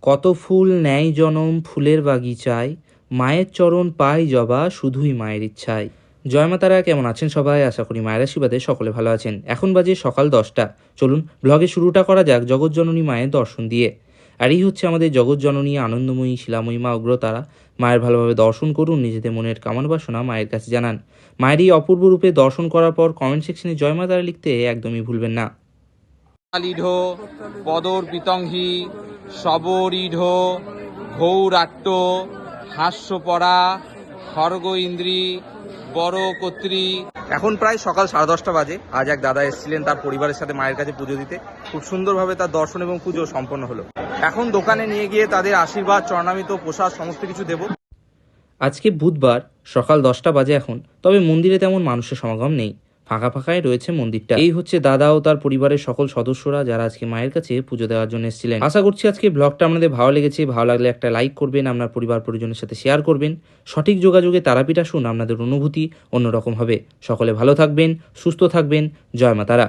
কত ফুল নেয় জনম ফুলের বাগিচায়, মায়ের চরণ পাই জবা শুধুই মায়ের ইচ্ছায়। জয় মা তারা, কেমন আছেন সবাই? আশা করি মায়ের আশীর্বাদে সকলে ভালো আছেন। এখন বাজে সকাল 10টা। চলুন ব্লগের শুরুটা করা যাক জগৎজননী মায়ের দর্শন দিয়ে। আর এই হচ্ছে আমাদের জগৎজননী আনন্দময়ী শিলাময়ী মা উগ্রতারা। মায়ের ভালোভাবে দর্শন করুন, নিজেদের মনের কামনা বাসনা মায়ের কাছে জানান। মায়ের এই অপূর্ব রূপে দর্শন করার পর কমেন্ট সেকশনে জয় মা তারা লিখতে একদমই ভুলবেন না। লিঢো পদর পিতংহি শবরীঢো ঘৌরাট্ট হাস্যপরা খর্গ ইন্দ্রি বড় কর্ত্রী। এখন প্রায় সকাল 10:30 বাজে। আজ এক দাদা এসেছিলেন তার পরিবারের সাথে মায়ের কাছে পুজো দিতে। খুব সুন্দরভাবে তার দর্শন এবং পুজো সম্পন্ন হলো। এখন দোকানে নিয়ে গিয়ে তাদের আশীর্বাদ, চরণামিত, প্রসাদ সমস্ত কিছু দেব। আজকে বুধবার সকাল 10টা বাজে এখন, তবে মন্দিরে তেমন মানুষের সমাগম নেই, ফাঁকা ফাঁকাই রয়েছে মন্দিরটা। এই হচ্ছে দাদা ও তার পরিবারের সকল সদস্যরা যারা আজকে মায়ের কাছে পুজো দেওয়ার জন্য এসেছিলেন। আশা করছি আজকে ব্লগটা আপনাদের ভালো লেগেছে। ভালো লাগলে একটা লাইক করবেন, আপনার পরিবার পরিজনের সাথে শেয়ার করবেন। সঠিক যোগাযোগে তারাপীঠ আসুন, আপনাদের অনুভূতি অন্যরকম হবে। সকলে ভালো থাকবেন, সুস্থ থাকবেন। জয় মা তারা।